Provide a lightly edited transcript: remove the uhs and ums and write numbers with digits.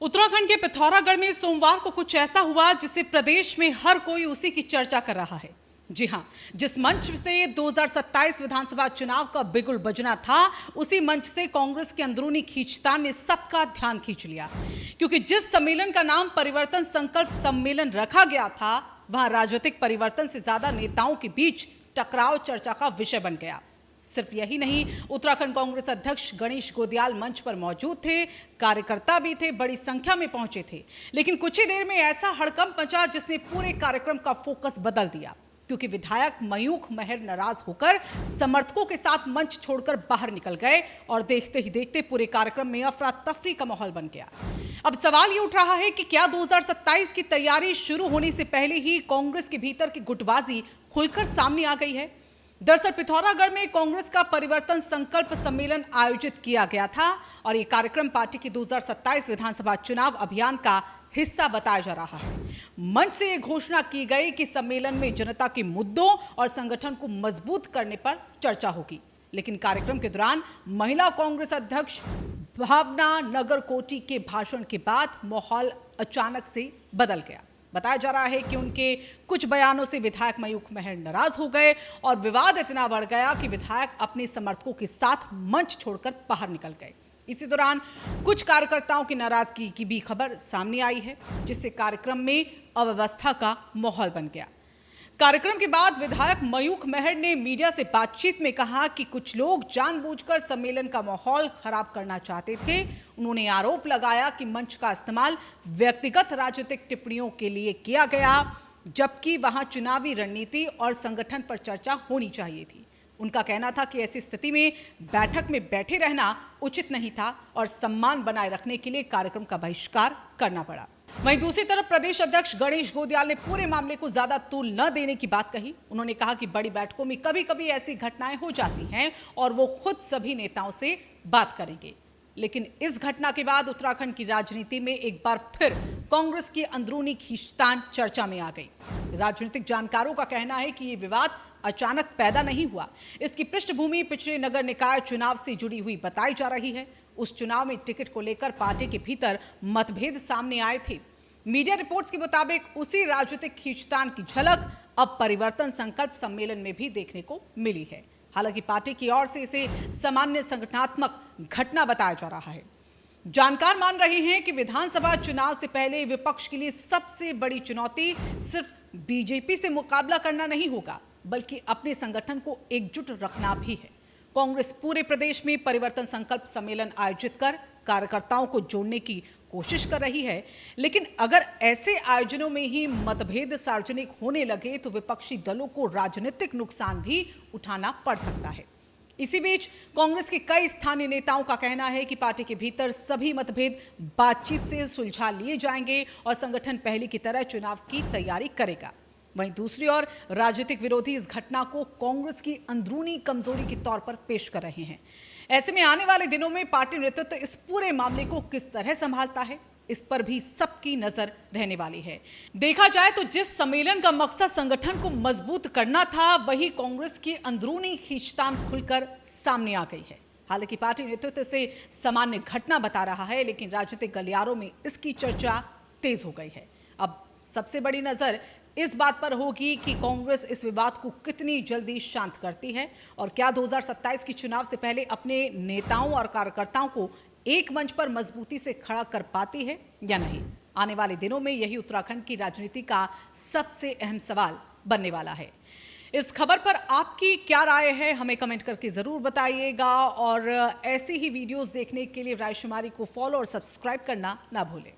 उत्तराखंड के पिथौरागढ़ में सोमवार को कुछ ऐसा हुआ जिससे प्रदेश में हर कोई उसी की चर्चा कर रहा है। जी हां, जिस मंच से 2027 विधानसभा चुनाव का बिगुल बजना था, उसी मंच से कांग्रेस के अंदरूनी खींचतान ने सबका ध्यान खींच लिया। क्योंकि जिस सम्मेलन का नाम परिवर्तन संकल्प सम्मेलन रखा गया था, वहां राजनीतिक परिवर्तन से ज्यादा नेताओं के बीच टकराव चर्चा का विषय बन गया। सिर्फ यही नहीं, उत्तराखंड कांग्रेस अध्यक्ष गणेश गोदियाल मंच पर मौजूद थे, कार्यकर्ता भी थे, बड़ी संख्या में पहुंचे थे। लेकिन कुछ ही देर में ऐसा हड़कंप मचा जिसने पूरे कार्यक्रम का फोकस बदल दिया। क्योंकि विधायक मयूख महर नाराज होकर समर्थकों के साथ मंच छोड़कर बाहर निकल गए और देखते ही देखते पूरे कार्यक्रम में अफरा तफरी का माहौल बन गया। अब सवाल ये उठ रहा है कि क्या 2027 की तैयारी शुरू होने से पहले ही कांग्रेस के भीतर की गुटबाजी खुलकर सामने आ गई है। दरअसल पिथौरागढ़ में कांग्रेस का परिवर्तन संकल्प सम्मेलन आयोजित किया गया था और ये कार्यक्रम पार्टी की 2027 विधानसभा चुनाव अभियान का हिस्सा बताया जा रहा है। मंच से ये घोषणा की गई कि सम्मेलन में जनता के मुद्दों और संगठन को मजबूत करने पर चर्चा होगी। लेकिन कार्यक्रम के दौरान महिला कांग्रेस अध्यक्ष भावना नगरकोटी के भाषण के बाद माहौल अचानक से बदल गया। बताया जा रहा है कि उनके कुछ बयानों से विधायक मयूख महर नाराज हो गए और विवाद इतना बढ़ गया कि विधायक अपने समर्थकों के साथ मंच छोड़कर बाहर निकल गए। इसी दौरान कुछ कार्यकर्ताओं की नाराजगी की भी खबर सामने आई है, जिससे कार्यक्रम में अव्यवस्था का माहौल बन गया। कार्यक्रम के बाद विधायक मयूख महर ने मीडिया से बातचीत में कहा कि कुछ लोग जानबूझकर सम्मेलन का माहौल खराब करना चाहते थे। उन्होंने आरोप लगाया कि मंच का इस्तेमाल व्यक्तिगत राजनीतिक टिप्पणियों के लिए किया गया, जबकि वहां चुनावी रणनीति और संगठन पर चर्चा होनी चाहिए थी। उनका कहना था कि ऐसी स्थिति में बैठक में बैठे रहना उचित नहीं था और सम्मान बनाए रखने के लिए कार्यक्रम का बहिष्कार करना पड़ा। वहीं दूसरी तरफ प्रदेश अध्यक्ष गणेश गोदियाल ने पूरे मामले को ज्यादा तूल न देने की बात कही। उन्होंने कहा कि बड़ी बैठकों में कभी कभी ऐसी घटनाएं हो जाती हैं और वो खुद सभी नेताओं से बात करेंगे। लेकिन इस घटना के बाद उत्तराखंड की राजनीति में एक बार फिर कांग्रेस की अंदरूनी खींचतान चर्चा में आ गई। राजनीतिक जानकारों का कहना है कि ये विवाद अचानक पैदा नहीं हुआ। इसकी पृष्ठभूमि पिछले नगर निकाय चुनाव से जुड़ी हुई बताई जा रही है। उस चुनाव में टिकट को लेकर पार्टी के भीतर मतभेद सामने आए थे। मीडिया रिपोर्ट्स के मुताबिक उसी राजनीतिक खींचतान की झलक अब परिवर्तन संकल्प सम्मेलन में भी देखने को मिली है। हालांकि पार्टी की ओर से इसे सामान्य संगठनात्मक घटना बताया जा रहा है। जानकार मान रहे हैं कि विधानसभा चुनाव से पहले विपक्ष के लिए सबसे बड़ी चुनौती सिर्फ बीजेपी से मुकाबला करना नहीं होगा, बल्कि अपने संगठन को एकजुट रखना भी है। कांग्रेस पूरे प्रदेश में परिवर्तन संकल्प सम्मेलन आयोजित कर कार्यकर्ताओं को जोड़ने की कोशिश कर रही है। लेकिन अगर ऐसे आयोजनों में ही मतभेद सार्वजनिक होने लगे तो विपक्षी दलों को राजनीतिक नुकसान भी उठाना पड़ सकता है। इसी बीच कांग्रेस के कई स्थानीय नेताओं का कहना है कि पार्टी के भीतर सभी मतभेद बातचीत से सुलझा लिए जाएंगे और संगठन पहले की तरह चुनाव की तैयारी करेगा। वहीं दूसरी ओर राजनीतिक विरोधी इस घटना को कांग्रेस की अंदरूनी कमजोरी के तौर पर पेश कर रहे हैं। ऐसे में आने वाले दिनों में पार्टी नेतृत्व इस पूरे मामले को किस तरह संभालता है, इस पर भी सबकी नजर रहने वाली है। देखा जाए तो जिस सम्मेलन का मकसद संगठन को मजबूत करना था, वही कांग्रेस की अंदरूनी खींचतान खुलकर सामने आ गई है। हालांकि पार्टी नेतृत्व से सामान्य घटना बता रहा है, लेकिन राजनीतिक गलियारों में इसकी चर्चा तेज हो गई है। अब सबसे बड़ी नजर इस बात पर होगी कि कांग्रेस इस विवाद को कितनी जल्दी शांत करती है और क्या 2027 की चुनाव से पहले अपने नेताओं और कार्यकर्ताओं को एक मंच पर मजबूती से खड़ा कर पाती है या नहीं। आने वाले दिनों में यही उत्तराखंड की राजनीति का सबसे अहम सवाल बनने वाला है। इस खबर पर आपकी क्या राय है, हमें कमेंट करके जरूर बताइएगा और ऐसी ही वीडियोस देखने के लिए रायशुमारी को फॉलो और सब्सक्राइब करना ना भूलें।